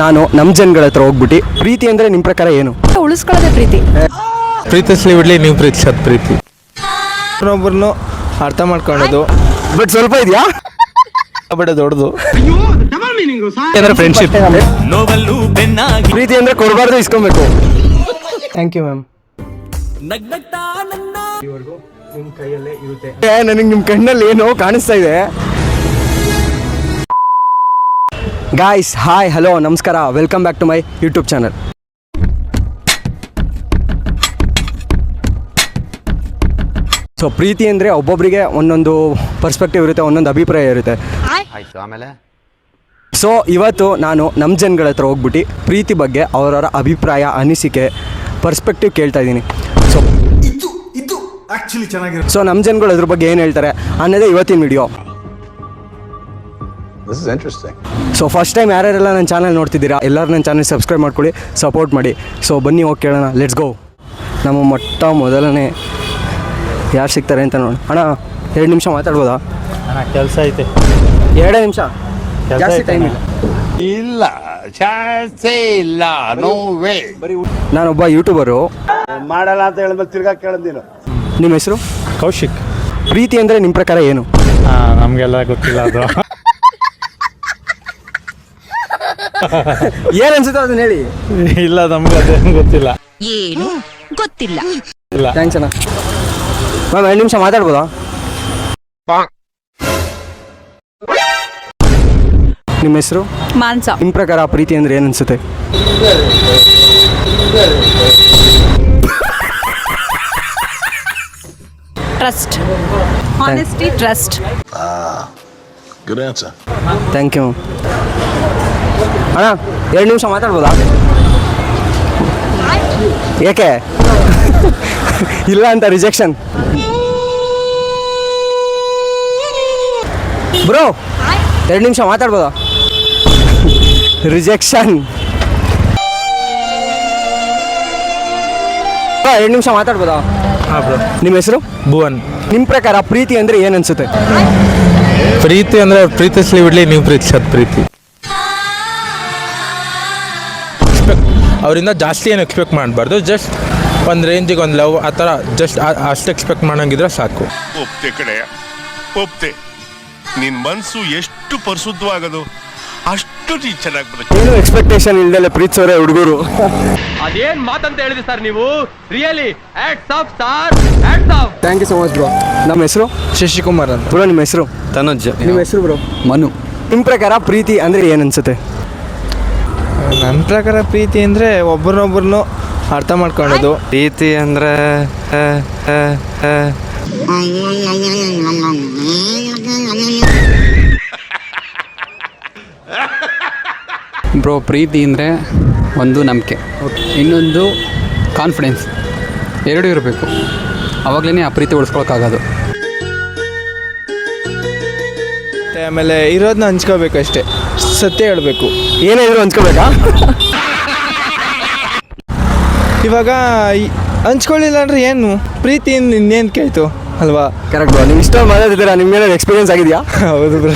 ನಾನು ನಮ್ಮ ಜನಗಳ ಹತ್ರ ಹೋಗ್ಬಿಟ್ಟು ಪ್ರೀತಿ ಅಂದರೆ ನಿಮ್ಮ ಪ್ರಕಾರ ಏನು? ಉಳಿಸ್ಕೊಳ್ಳೋದೇ ಪ್ರೀತಿ. ಪ್ರೀತಿಸ್ಲಿ ಬಿಡ್ಲಿ, ನೀವು ಪ್ರೀತಿಸೋದು ಪ್ರೀತಿ. ಒಬ್ಬರನ್ನು ಅರ್ಥ ಮಾಡ್ಕೊಳ್ಳೋದು. ಬಟ್ ಸ್ವಲ್ಪ ಇದೆಯಾ ಬಡ ದೊಡ್ಡದು ಫ್ರೆಂಡ್ಶಿಪ್. ಪ್ರೀತಿ ಅಂದರೆ ಕೊಡಬಾರ್ದು, ಇಸ್ಕೊಬೇಕು. Thank you ma'am. ನನಗೆ ನಿಮ್ಮ ಕಣ್ಣಲ್ಲಿ ಏನೋ ಕಾಣಿಸ್ತಾ ಇದೆ. ಗಾಯ್ಸ್, ಹಾಯ್, ಹಲೋ, ನಮಸ್ಕಾರ, welcome back to my YouTube channel. So ಪ್ರೀತಿ ಅಂದರೆ ಒಬ್ಬೊಬ್ಬರಿಗೆ ಒಂದೊಂದು ಪರ್ಸ್ಪೆಕ್ಟಿವ್ ಇರುತ್ತೆ, ಒಂದೊಂದು ಅಭಿಪ್ರಾಯ ಇರುತ್ತೆ. ಆಮೇಲೆ ಸೊ ಇವತ್ತು ನಾನು ನಮ್ಮ ಜನಗಳ ಹತ್ರ ಹೋಗ್ಬಿಟ್ಟು ಪ್ರೀತಿ ಬಗ್ಗೆ ಅವರವರ ಅಭಿಪ್ರಾಯ, ಅನಿಸಿಕೆ, ಪರ್ಸ್ಪೆಕ್ಟಿವ್ ಕೇಳ್ತಾ ಇದ್ದೀನಿ. ಸೊ ನಮ್ಮ ಜನಗಳು ಅದ್ರ ಬಗ್ಗೆ ಏನು ಹೇಳ್ತಾರೆ ಅನ್ನೋದೇ ಇವತ್ತಿನ ವಿಡಿಯೋ. ಸೊ ಫಸ್ಟ್ ಟೈಮ್ ಯಾರ್ಯಾರೆಲ್ಲ ನನ್ನ ಚಾನಲ್ ನೋಡ್ತಿದ್ದೀರಾ, ಎಲ್ಲರೂ ನನ್ನ ಚಾನಲ್ ಸಬ್ಸ್ಕ್ರೈಬ್ ಮಾಡ್ಕೊಳ್ಳಿ, ಸಪೋರ್ಟ್ ಮಾಡಿ. ಸೊ ಬನ್ನಿ ಹೋಗಿ ಕೇಳೋಣ, ಲೆಟ್ಸ್ ಗೋ. ನಮ್ಮ ಮೊದಲನೇ ಯಾರು ಸಿಗ್ತಾರೆ ಅಂತ ನೋಡಿ. ಅಣ್ಣ 2 ನಿಮಿಷ ಮಾತಾಡ್ಬೋದಾ? ಅಣ್ಣ ಕೆಲಸ ಐತೆ. 2 ನಿಮಿಷ, ಜಾಸ್ತಿ ಟೈಮ್ ಇಲ್ಲ. ಇಲ್ಲ, ಚಾನ್ಸೇ ಇಲ್ಲ, ನೋ ವೇ. ನಾನೊಬ್ಬ ಯೂಟ್ಯೂಬರು. ಮಾಡಲ್ಲ ಅಂತ ಹೇಳಿದ್ಮೇಲೆ ತಿರ್ಗಾ ಕೇಳಿದ್ದೀನು. ನಿಮ್ಮ ಹೆಸರು? ಕೌಶಿಕ್. ಪ್ರೀತಿ ಅಂದರೆ ನಿಮ್ಮ ಪ್ರಕಾರ ಏನು? ನಮಗೆಲ್ಲ ಗೊತ್ತಿಲ್ಲ ಅದು. ಏನು ಅನ್ಸುತ್ತೋ ಅದನ್ನ ಹೇಳಿ. ಇಲ್ಲ, ನಮ್ಗೆ ಅದೇನು ಗೊತ್ತಿಲ್ಲ. ಏನು ಗೊತ್ತಿಲ್ಲ. ಇಲ್ಲ. ಥ್ಯಾಂಕ್ಸ್ ಅಣ್ಣ. ಮ್ಯಾಮ್ 2 ನಿಮಿಷ ಮಾತಾಡ್ಬೋದಾ? ನಿಮ್ಮ ಹೆಸರು? ಮಾನ್ಸ. ನಿಮ್ಮ ಪ್ರಕಾರ ಪ್ರೀತಿ ಅಂದರೆ ಏನು ಅನ್ಸುತ್ತೆ? Trust, honesty, trust. Good answer. Thank you. ಅಣ್ಣ 2 ನಿಮಿಷ ಮಾತಾಡ್ಬೋದಾ? ಏಕೆ ಇಲ್ಲ ಅಂತ ರಿಜೆಕ್ಷನ್? ಬ್ರೋ 2 ನಿಮಿಷ ಮಾತಾಡ್ಬೋದಾ? ರಿಜೆಕ್ಷನ್. 2 ನಿಮಿಷ ಮಾತಾಡ್ಬೋದಾ? ಹಾಂ ಬ್ರೋ. ನಿಮ್ಮ ಹೆಸರು? ಭುವನ್. ನಿಮ್ಮ ಪ್ರಕಾರ ಪ್ರೀತಿ ಅಂದರೆ ಏನು ಅನ್ಸುತ್ತೆ? ಪ್ರೀತಿ ಅಂದರೆ ಪ್ರೀತಿಸ್ಲಿ ಬಿಡ್ಲಿ, ನೀವು ಪ್ರೀತಿಸೋದು ಪ್ರೀತಿ. ಅವರಿಂದ ಜಾಸ್ತಿ ಏನು ಎಕ್ಸ್ಪೆಕ್ಟ್ ಮಾಡಬಾರ್ದು, ಜಸ್ಟ್ ಒಂದು ರೇಂಜಿಗೆ ಒಂದು ಲವ್ ಆ ಥರ ಜಸ್ಟ್ ಅಷ್ಟು ಎಕ್ಸ್ಪೆಕ್ಟ್ ಮಾಡೋಂಗಿದ್ರೆ ಸಾಕು. ಒಪ್ತೆ ಕಡೆ ಒಪ್ತೆ. ನಿನ್ ಮನ್ಸು ಎಷ್ಟು ಪರಿಶುದ್ಧವಾಗದು ಅಷ್ಟು ನೀ ಚೆನ್ನಾಗಿ ಬರುತ್ತೆ. ಏನು ಎಕ್ಸ್ಪೆಕ್ಟೇಷನ್ ಇಲ್ದಲೆ ಪ್ರೀತಿಸೋರೆ ಹುಡುಗರು. ಅದೇನ್ ಮಾತಂತ ಹೇಳಿದ್ರಿ ಸರ್ ನೀವು? Really hats off sir, hats off. Thank you so much bro. ನಮ್ಮ ಹೆಸರು ಶಶಿಕುಮಾರ್ ಅಂತ. ಬ್ರೋ ನಿಮ್ಮ ಹೆಸರು? ತನುಜ್. ನಿಮ್ಮ ಹೆಸರು ಬ್ರೋ? ಮನು. ನಿಮ್ಮ ಪ್ರಕಾರ ಪ್ರೀತಿ ಅಂದರೆ ಏನು ಅನ್ಸುತ್ತೆ? ನನ್ನ ಪ್ರಕಾರ ಪ್ರೀತಿ ಅಂದರೆ ಒಬ್ಬರನ್ನೊಬ್ಬರನ್ನು ಅರ್ಥ ಮಾಡ್ಕೊಳ್ಳೋದು. ಪ್ರೀತಿ ಅಂದರೆ ಬ್ರೋ, ಪ್ರೀತಿ ಅಂದರೆ ಒಂದು ನಂಬಿಕೆ, ಇನ್ನೊಂದು ಕಾನ್ಫಿಡೆನ್ಸ್, ಎರಡೂ ಇರಬೇಕು. ಆವಾಗಲೇ ಆ ಪ್ರೀತಿ ಉಳಿಸ್ಕೊಳಕ್ಕಾಗೋದು. ಆಮೇಲೆ ಇರೋದನ್ನ ಹಂಚ್ಕೋಬೇಕಷ್ಟೇ, ಸತ್ಯ ಹೇಳಬೇಕು. ಏನಾದರೂ ಹಂಚ್ಕೋಬೇಕಾ? ಇವಾಗ ಹಂಚ್ಕೊಳ್ಳಿಲ್ಲ ಅಂದರೆ ಏನು ಪ್ರೀತಿಯಿಂದ ಇನ್ನೇನು ಕೇಳ್ತು ಅಲ್ವಾ? Correct bro. ನೀವು ಇಷ್ಟೊಂದು ಮಾತಾಡ್ತಿದ್ದೀರಾ, ನಿಮ್ಗೇನಾದ್ರು ಎಕ್ಸ್ಪೀರಿಯನ್ಸ್ ಆಗಿದೆಯಾ? ಹೌದು ಬ್ರೋ.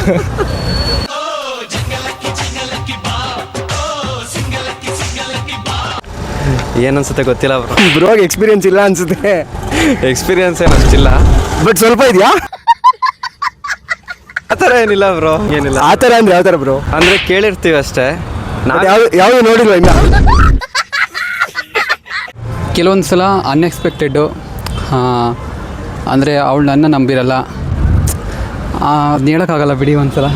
ಏನನ್ಸುತ್ತೆ ಗೊತ್ತಿಲ್ಲ ಬ್ರೋ. ಬ್ರೋಗೆ ಎಕ್ಸ್ಪೀರಿಯನ್ಸ್ ಇಲ್ಲ ಅನ್ಸುತ್ತೆ. ಎಕ್ಸ್ಪೀರಿಯನ್ಸ್ ಏನು ಅಷ್ಟಿಲ್ಲ, ಬಟ್ ಸ್ವಲ್ಪ ಇದೆಯಾ? ಆ ಥರ ಏನಿಲ್ಲ ಬ್ರೋ. ಏನಿಲ್ಲ. ಆ ಥರ ಅಂದರೆ ಯಾವ ಥರ ಬ್ರೋ? ಅಂದರೆ ಕೇಳಿರ್ತೀವಿ ಅಷ್ಟೇ, ಯಾವುದು ನೋಡಿಲ್ವ ಇನ್ನ? ಕೆಲವೊಂದು ಸಲ ಅನ್ಎಕ್ಸ್ಪೆಕ್ಟೆಡ್ಡು, ಅಂದರೆ ಅವಳು ನನ್ನ ನಂಬಿರಲ್ಲ, ಅದು ಹೇಳೋಕ್ಕಾಗಲ್ಲ ಬಿಡಿ. ಒಂದು ಸಲ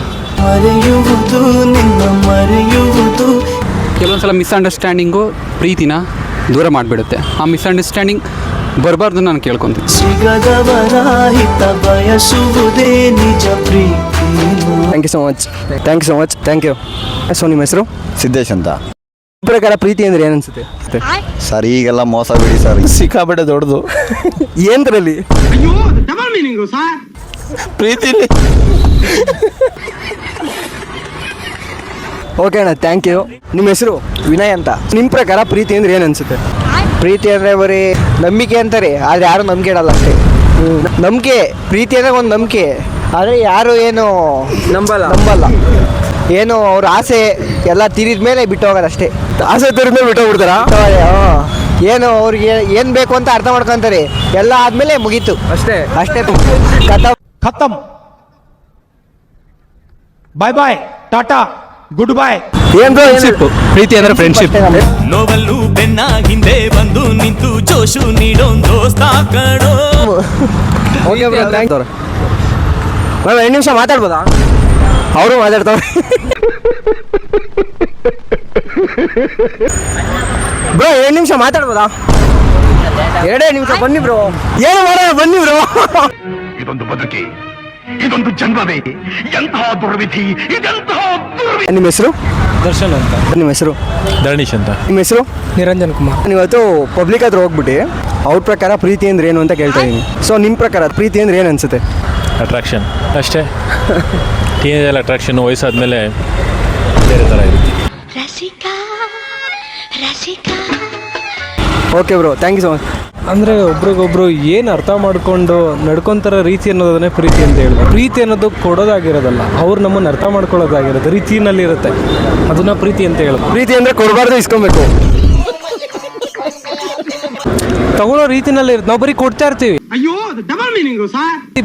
ಕೆಲವೊಂದು ಸಲ ಮಿಸ್ಅಂಡರ್ಸ್ಟ್ಯಾಂಡಿಂಗು ಪ್ರೀತಿನ ದೂರ ಮಾಡಿಬಿಡುತ್ತೆ. ಆ ಮಿಸ್ಅಂಡರ್ಸ್ಟ್ಯಾಂಡಿಂಗ್ ಬರಬಾರ್ದು ನಾನು ಕೇಳ್ಕೊತೀನಿ. Thank you so much. Thank you so much. Thank you. So ನಿಮ್ಮ ಹೆಸರು? ಸಿದ್ದೇಶ್ ಅಂತ. ನಿಮ್ಮ ಪ್ರಕಾರ ಪ್ರೀತಿ ಅಂದರೆ ಏನು ಅನ್ಸುತ್ತೆ? ಸರ್ ಈಗೆಲ್ಲ ಮೋಸ ಬಿಡಿ ಸರ್. ಸಿಕ್ಕಾಪಟ್ಟೆ ದೊಡ್ಡದು ಏನ್ರಲ್ಲಿ ಪ್ರೀತಿಲಿ. ಓಕೆ ಅಣ್ಣ, ಥ್ಯಾಂಕ್ ಯು. ನಿಮ್ಮ ಹೆಸರು? ವಿನಯ್ ಅಂತ. ನಿಮ್ಮ ಪ್ರಕಾರ ಪ್ರೀತಿ ಅಂದರೆ ಏನು ಅನ್ಸುತ್ತೆ? ಪ್ರೀತಿ ಅಂದರೆ ಬರೀ ನಂಬಿಕೆ ಅಂತಾರೆ, ಆದರೆ ಯಾರು ನಂಬಿಕೆ ಇಡಲ್ಲ ಅಷ್ಟೇ. ನಂಬಿಕೆ, ಪ್ರೀತಿ ಅಂದರೆ ಒಂದು ನಂಬಿಕೆ, ಆದರೆ ಯಾರು ಏನು ನಂಬಲ್ಲ. ಏನು ಅವ್ರ ಆಸೆ ಎಲ್ಲ ತೀರಿದ ಮೇಲೆ ಬಿಟ್ಟು ಹೋಗೋದು ಅಷ್ಟೇ. ಆಸೆ ತೋರಿದ್ಮೇಲೆ ಬಿಟ್ಟೋಗ್ಬಿಡ್ತಾರಾ? ಏನು ಅವ್ರಿಗೆ ಏನು ಬೇಕು ಅಂತ ಅರ್ಥ ಮಾಡ್ಕೊತಾರೆ, ಎಲ್ಲ ಆದಮೇಲೆ ಮುಗೀತು ಅಷ್ಟೇ. ಅಷ್ಟೇ. खत्म bye bye tata good bye. ಏನ್ ಬ್ರೋ ಪ್ರೀತಿ ಅಂದರೆ ಫ್ರೆಂಡ್ಶಿಪ್. ನೋವಲ್ಲೂ ಬೆನ್ನ ಹಿಂದೆ ಬಂದು ನಿಂತು ಜೋಶು ನೀಡೋನ್ ದೋಸ್ತ ಕಣೋ. Okay bro, thank you. Ma'am 2 ನಿಮಿಷ ಮಾತಾಡ್ಬೋದಾ? ಅವರು ಮಾತಾಡ್ತಾವ್ರೆ. ಬ್ರೋ 2 ನಿಮಿಷ ಮಾತಾಡ್ಬೋದಾ? 2 ನಿಮಿಷ ಬನ್ನಿ ಬ್ರೋ. ಏನು ಮಾಡೋಣ ಬನ್ನಿ ಬ್ರೋ. ಇದೊಂದು ಬದುಕಿ, ಇದೊಂದು ಜನ್ಮವೇ, ಎಂತಹ ದುರ್ವಿಧಿ, ಇದೆಂತಹ ದುರ್ವಿಧಿ. ನಿಮ್ಮ ಹೆಸರು? ದರ್ಶನ್ ಅಂತ. ನಿಮ್ಮ ಹೆಸರು? ಧರಣೀಶ್ ಅಂತ. ನಿಮ್ಮ ಹೆಸರು? ನಿರಂಜನ್ ಕುಮಾರ್. ನೀವತ್ತು ಪಬ್ಲಿಕ್ ಹತ್ರ ಹೋಗ್ಬಿಟ್ಟು ಅವ್ರ ಪ್ರಕಾರ ಪ್ರೀತಿ ಅಂದ್ರೆ ಏನು ಅಂತ ಕೇಳ್ತಾ ಇದ್ದೀನಿ. ಸೊ ನಿಮ್ಮ ಪ್ರಕಾರ ಪ್ರೀತಿ ಅಂದ್ರೆ ಏನು ಅನ್ಸುತ್ತೆ? ಅಟ್ರಾಕ್ಷನ್ ಅಷ್ಟೇ. ಟೀನೇಜಲ್ಲಿ ಅಟ್ರಾಕ್ಷನ್, ವಯಸ್ಸಾದ್ಮೇಲೆ ಬೇರೆ ಥರ ಇರುತ್ತೆ. Okay bro, thank you so much. ಅಂದರೆ ಒಬ್ರಿಗೊಬ್ರು ಏನು ಅರ್ಥ ಮಾಡಿಕೊಂಡು ನಡ್ಕೊತಾರ ರೀತಿ ಅನ್ನೋದನ್ನೇ ಪ್ರೀತಿ ಅಂತ ಹೇಳ್ಬೋದು. ಪ್ರೀತಿ ಅನ್ನೋದು ಕೊಡೋದಾಗಿರೋದಲ್ಲ, ಅವ್ರು ನಮ್ಮನ್ನು ಅರ್ಥ ಮಾಡ್ಕೊಳ್ಳೋದಾಗಿರುತ್ತೆ, ರೀತಿನಲ್ಲಿರುತ್ತೆ, ಅದನ್ನ ಪ್ರೀತಿ ಅಂತ ಹೇಳ್ಬೋದು. ಪ್ರೀತಿ ಅಂದ್ರೆ ಕೊಡಬಾರ್ದು, ಇಸ್ಕೊಬೇಕು. ತಗೊಳ್ಳೋ ರೀತಿನಲ್ಲಿ ಇರುತ್ತೆ, ನಾವು ಬರೀ ಕೊಡ್ತಾ ಇರ್ತೀವಿ.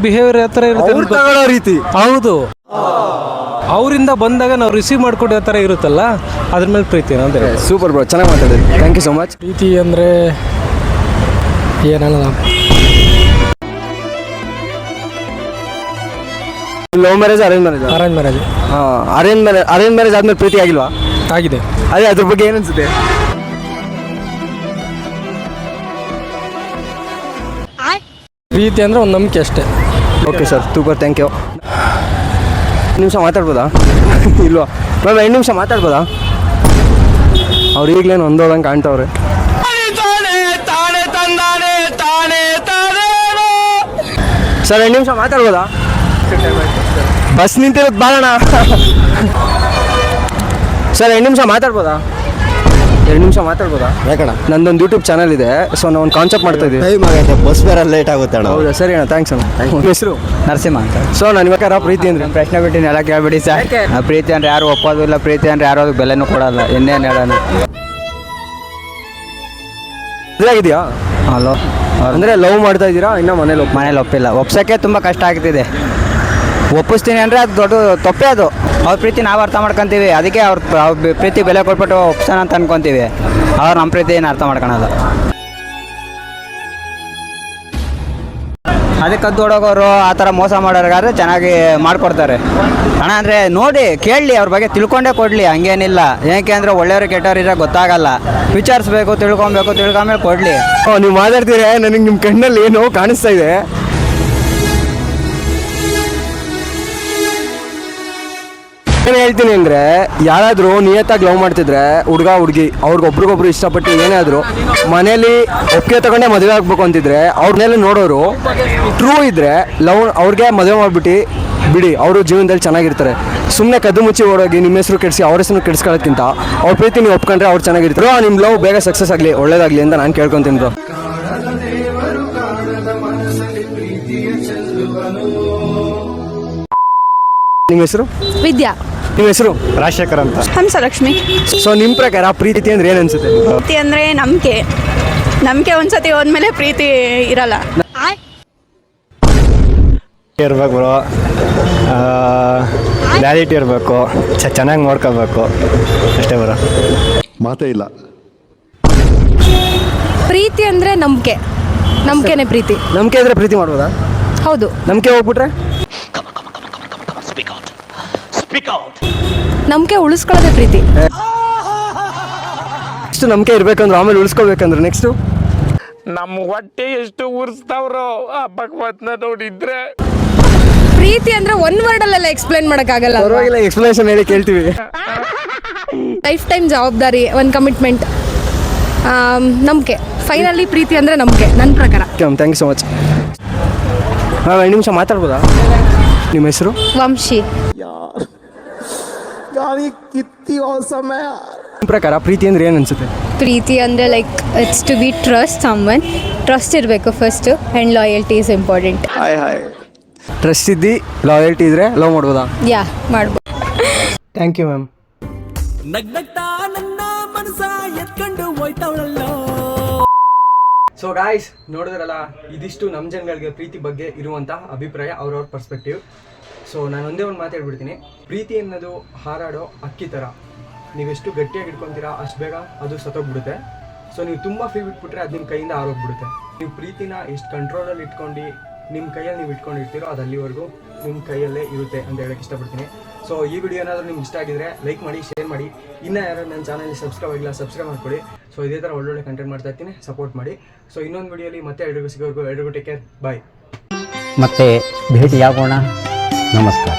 ಬಿಹೇವಿಯರ್ ಯಾವ ಥರ ಅವ್ರು ಇರುತ್ತೆ ತಗೊಳ್ಳೋ ರೀತಿ. ಹೌದು, ಅವರಿಂದ ಬಂದಾಗ ನಾವು ರಿಸೀವ್ ಮಾಡ್ಕೊಡೋ ಥರ ಇರುತ್ತಲ್ಲ, ಅದ್ರ ಮೇಲೆ ಪ್ರೀತಿ ಅಂತ ಹೇಳಿ. ಸೂಪರ್ ಬ್ರೋ, ಚೆನ್ನಾಗಿ ಮಾತಾಡಿದ್ರಿ, ಥ್ಯಾಂಕ್ ಯು ಸೊ ಮಚ್. ಪ್ರೀತಿ ಅಂದರೆ ಏನಲ್ಲ, love marriage, arrange marriage? Arrange marriage. ಹಾಂ, ಅರೇಂಜ್ ಮ್ಯಾರೇಜ್ ಆದ್ಮೇಲೆ ಪ್ರೀತಿ ಆಗಿಲ್ವಾ? ಆಗಿದೆ. ಅದೇ ಅದ್ರ ಬಗ್ಗೆ ಏನು ಅನ್ಸುತ್ತೆ? ಪ್ರೀತಿ ಅಂದರೆ ಒಂದು ನಂಬಿಕೆ ಅಷ್ಟೇ. Okay sir, super, thank you. 2 ನಿಮಿಷ ಮಾತಾಡ್ಬೋದಾ? ಇಲ್ವಾ ಮ್ಯಾಮ್? 2 ನಿಮಿಷ ಮಾತಾಡ್ಬೋದಾ? ಅವ್ರು ಈಗಲೇನು ಒಂದೋದಂಗೆ ಕಾಣ್ತವ್ರೆ. ಸರ್ 2 ನಿಮಿಷ ಮಾತಾಡ್ಬೋದಾ? ಬಸ್ ನಿಂತಿರೋದು ಬಾಳಣ. ಸರ್ 2 ನಿಮಿಷ ಮಾತಾಡ್ಬೋದಾ? 2 ನಿಮಿಷ ಮಾತಾಡ್ಬೋದಾ? ಯಾಕಣ್ಣ, ನಂದೊಂದು ಯೂಟ್ಯೂಬ್ ಚಾನಲ್ ಇದೆ, ಸೊ ನಾವು ಒಂದು ಕಾನ್ಸೆಪ್ಟ್ ಮಾಡ್ತಾ ಇದ್ದೀವಿ. ಟೈಮ್ ಆಗೈತೆ, ಬಸ್ ಬೇರೆ ಲೇಟ್ ಆಗುತ್ತೆ ಅಣ್ಣ. ಹೌದಾ, ಸರಿ ಅಣ್ಣ, ಥ್ಯಾಂಕ್ಸ್ ಅಣ್ಣ. ಹೆಸರು? ನರಸಿಂಹ ಅಂತ. ಸೊ ನಾನು ಇವಾಗ ಪ್ರೀತಿ ಅಂದ್ರೆ ಪ್ರಶ್ನೆ ಬಿಟ್ಟಿನಿ, ಎಲ್ಲ ಕೇಳ್ಬಿಡಿ ಸರ್. ಪ್ರೀತಿ ಅಂದ್ರೆ ಯಾರು ಒಪ್ಪೋದು ಇಲ್ಲ, ಪ್ರೀತಿ ಅಂದ್ರೆ ಯಾರು ಅದಕ್ಕೆ ಬೆಲೆನೂ ಕೊಡಲ್ಲ. ಇನ್ನೇನು ಹೇಳೋಣ. ಇದಾಗಿದೆಯಾ? ಹಲೋ, ಅಂದರೆ ಲವ್ ಮಾಡ್ತಾ ಇದ್ದೀರಾ? ಇನ್ನೂ ಮನೇಲಿ ಮನೇಲಿ ಒಪ್ಪಿಲ್ಲ. ಒಪ್ಸೋಕ್ಕೆ ತುಂಬ ಕಷ್ಟ ಆಗ್ತಿದೆ. ಒಪ್ಪಿಸ್ತೀನಿ ಅಂದರೆ ಅದು ದೊಡ್ಡ ತಪ್ಪೇ. ಅದು ಅವ್ರ ಪ್ರೀತಿ ನಾವು ಅರ್ಥ ಮಾಡ್ಕೊತೀವಿ, ಅದಕ್ಕೆ ಅವ್ರ ಪ್ರೀತಿ ಬೆಲೆ ಕೊಟ್ಬಿಟ್ಟು ಒಪ್ಸೋಣ ಅಂತ ಅನ್ಕೊತೀವಿ. ಅವ್ರು ನಮ್ಮ ಪ್ರೀತಿ ಏನು ಅರ್ಥ ಮಾಡ್ಕೊಳಲ್ಲ. ಅದಕ್ಕೆ ಕದ್ದು ಹೊಡೋಗೋರು, ಆ ಥರ ಮೋಸ ಮಾಡೋರಿಗಾದ್ರೆ ಚೆನ್ನಾಗಿ ಮಾಡಿಕೊಡ್ತಾರೆ ಅಣ್ಣ. ಅಂದರೆ ನೋಡಿ ಕೇಳಲಿ, ಅವ್ರ ಬಗ್ಗೆ ತಿಳ್ಕೊಂಡೇ ಕೊಡಲಿ, ಹಂಗೇನಿಲ್ಲ. ಏಕೆ ಅಂದರೆ ಒಳ್ಳೆಯವರು ಕೆಟ್ಟವ್ರಿದ್ರೆ ಗೊತ್ತಾಗಲ್ಲ, ವಿಚಾರಿಸ್ಬೇಕು, ತಿಳ್ಕೊಂಬೇಕು, ಕೊಡಲಿ. ನೀವು ಮಾತಾಡ್ತೀರ, ನನಗೆ ನಿಮ್ಮ ಕಣ್ಣಲ್ಲಿ ಏನೋ ಕಾಣಿಸ್ತಾ ಇದೆ. ಏನು ಹೇಳ್ತೀನಿ ಅಂದರೆ, ಯಾರಾದರೂ ನಿಯತ್ತಾಗಿ ಲವ್ ಮಾಡ್ತಿದ್ರೆ ಹುಡುಗ ಹುಡುಗಿ ಅವ್ರಿಗೊಬ್ರಿಗೊಬ್ರು ಇಷ್ಟಪಟ್ಟು ಏನಾದರೂ ಮನೇಲಿ ಒಪ್ಪಿಗೆ ತಗೊಂಡೇ ಮದುವೆ ಆಗ್ಬೇಕು ಅಂತಿದ್ರೆ ಅವ್ರನ್ನೆಲ್ಲ ನೋಡೋರು ಟ್ರೂ ಇದ್ದರೆ ಲವ್ ಅವ್ರಿಗೆ ಮದುವೆ ಮಾಡಿಬಿಟ್ಟು ಬಿಡಿ, ಅವರು ಜೀವನದಲ್ಲಿ ಚೆನ್ನಾಗಿರ್ತಾರೆ. ಸುಮ್ಮನೆ ಕದ್ದು ಮುಚ್ಚಿ ಓಡೋಗಿ ನಿಮ್ಮ ಹೆಸರು ಕೆಡಿಸಿ ಅವ್ರ ಹೆಸರು ಕೆಡಿಸ್ಕೊಳ್ಳೋಕ್ಕಿಂತ ಅವ್ರ ಪ್ರೀತಿ ನೀವು ಒಪ್ಕೊಂಡ್ರೆ ಅವ್ರು ಚೆನ್ನಾಗಿರ್ತಾರೆ. ನಿಮ್ಮ ಲವ್ ಬೇಗ ಸಕ್ಸಸ್ ಆಗಲಿ, ಒಳ್ಳೇದಾಗಲಿ ಅಂತ ನಾನು ಕೇಳ್ಕೊತೀನಿ ಬ್ರೋ. ನಿಮ್ಮ ಹೆಸರು? ವಿದ್ಯಾ. ನಿಮ್ಮ ಹೆಸರು? ರಾಜಶೇಖರ್ ಅಂತ. ಹಂಸಲಕ್ಷ್ಮಿ. ಸೊ ನಿಮ್ಮ ಪ್ರಕಾರ ಪ್ರೀತಿ ಅಂದ್ರೆ ಏನು ಅನ್ಸುತ್ತೆ? ಪ್ರೀತಿ ಅಂದರೆ ನಂಬಿಕೆ ಒಂದ್ಸತಿ ಹೋದ್ಮೇಲೆ ಪ್ರೀತಿ ಇರಲ್ಲ. ಇರ್ಬೇಕು ಬ್ರೋ, ವ್ಯಾಲಿಟಿ ಇರಬೇಕು, ಚೆನ್ನಾಗಿ ನೋಡ್ಕೋಬೇಕು, ಅಷ್ಟೇ ಬರೋ ಮಾತೇ ಇಲ್ಲ. ಪ್ರೀತಿ ಅಂದರೆ ನಂಬಿಕೆನೇ ಪ್ರೀತಿ. ನಂಬಿಕೆ ಇದ್ರೆ ಪ್ರೀತಿ ಮಾಡ್ಬೋದಾ? ಹೌದು. ನಂಬಿಕೆ ಹೋಗ್ಬಿಟ್ರೆ? ನಂಬಿಕೆ ಉಳಿಸ್ಕೊಳ್ಳೋದೇ ಪ್ರೀತಿ. ಇಷ್ಟು ನಂಬಿಕೆ ಇರ್ಬೇಕಂದ್ರೆ ಆಮೇಲೆ ಉಳಿಸ್ಕೋಬೇಕಂದ್ರೆ ನೆಕ್ಸ್ಟು ನಮ್ಮ ಹೊಟ್ಟೆ ಎಷ್ಟು ಉರ್ಸ್ತಾವ್ರೋ ಆ ಭಗವತ್ನ ನೋಡಿದ್ರೆ. ಪ್ರೀತಿ ಅಂದ್ರೆ ಒನ್ ವರ್ಡಲ್ಲೆಲ್ಲ ಎಕ್ಸ್ಪ್ಲೈನ್ ಮಾಡೋಕ್ಕಾಗಲ್ಲ. ಪರವಾಗಿಲ್ಲ, ಎಕ್ಸ್ಪ್ಲನೇಷನ್ ಹೇಳಿ ಕೇಳ್ತೀವಿ. ಲೈಫ್ ಟೈಮ್ ಜವಾಬ್ದಾರಿ, ಒಂದು ಕಮಿಟ್ಮೆಂಟ್, ನಂಬಿಕೆ. ಫೈನಲಿ ಪ್ರೀತಿ ಅಂದರೆ ನಂಬಿಕೆ ನನ್ನ ಪ್ರಕಾರ. Thank you so much. 2 ನಿಮಿಷ ಮಾತಾಡ್ಬೋದಾ? ನಿಮ್ಮ ಹೆಸರು? ವಂಶಿ. ನಿಮ್ಮ ಪ್ರಕಾರ ಪ್ರೀತಿ ಅಂದ್ರೆ ಏನು ಅನ್ಸುತ್ತೆ? ಪ್ರೀತಿ ಅಂದರೆ like it's to be trust someone. Trust ಇರಬೇಕು first, and loyalty is important. Trust ಇದ್ದು ಲಾಯಲ್ಟಿ ಇದ್ರೆ ಲವ್ ಮಾಡ್ಬೋದಾ? ಯಾ, ಮಾಡ್ಬೋದು. Thank you ma'am. ನಗ್ನಗ್ತಾ ನನ್ನ ಮನಸ ಎತ್ಕೊಂಡು ಹೋಯ್ತವಳಲ್ಲೋ. ಸೊ ಗಾಯ್ಸ್, ನೋಡಿದ್ರಲ್ಲ, ಇದಿಷ್ಟು ನಮ್ಮ ಜನಗಳಿಗೆ ಪ್ರೀತಿ ಬಗ್ಗೆ ಇರುವಂಥ ಅಭಿಪ್ರಾಯ, ಅವ್ರವ್ರ ಪರ್ಸ್ಪೆಕ್ಟಿವ್. ಸೊ ನಾನು ಒಂದೇ ಒಂದು ಮಾತಾಡ್ಬಿಡ್ತೀನಿ. ಪ್ರೀತಿ ಅನ್ನೋದು ಹಾರಾಡೋ ಅಕ್ಕಿ ಥರ. ನೀವೆಷ್ಟು ಗಟ್ಟಿಯಾಗಿ ಇಟ್ಕೊತೀರಾ ಅಷ್ಟು ಬೇಗ ಅದು ಸತ್ತೋಗ್ಬಿಡುತ್ತೆ. ಸೊ ನೀವು ತುಂಬ ಫ್ರೀ ಬಿಟ್ಬಿಟ್ರೆ ಅದು ನಿಮ್ಮ ಕೈಯಿಂದ ಆರೋಗ್ಬಿಡುತ್ತೆ. ನೀವು ಪ್ರೀತಿನ ಎಷ್ಟು ಕಂಟ್ರೋಲಲ್ಲಿ ಇಟ್ಕೊಂಡು ನಿಮ್ಮ ಕೈಯಲ್ಲಿ ನೀವು ಇಟ್ಕೊಂಡಿರ್ತೀರೋ ಅದು ಅಲ್ಲಿವರೆಗೂ ನಿಮ್ಮ ಕೈಯಲ್ಲೇ ಇರುತ್ತೆ ಅಂತ ಹೇಳಕ್ಕೆ ಇಷ್ಟಪಡ್ತೀನಿ. ಸೊ ಈ ವಿಡಿಯೋ ಏನಾದರೂ ನಿಮ್ಗೆ ಇಷ್ಟ ಆಗಿದ್ರೆ ಲೈಕ್ ಮಾಡಿ, ಶೇರ್ ಮಾಡಿ. ಇನ್ನೂ ಯಾರು ನನ್ನ ಚಾನಲ್ಗೆ ಸಬ್ಸ್ಕ್ರೈಬ್ ಆಗಿಲ್ಲ ಸಬ್ಸ್ಕ್ರೈಬ್ ಮಾಡ್ಕೊಳ್ಳಿ. ಸೊ ಇದೇ ಥರ ಒಳ್ಳೊಳ್ಳೆ ಕಂಟೆಂಟ್ ಮಾಡ್ತಾ ಇರ್ತೀನಿ, ಸಪೋರ್ಟ್ ಮಾಡಿ. ಸೊ ಇನ್ನೊಂದು ವಿಡಿಯೋಲಿ ಮತ್ತೆ ಎಲ್ರಿಗೂ ಸಿಗೋವರೆಗೂ ಎಲ್ರಿಗೂ ಟೇಕ್ ಕೇರ್, ಬಾಯ್. ಮತ್ತೆ ಭೇಟಿಯಾಗೋಣ. ನಮಸ್ಕಾರ.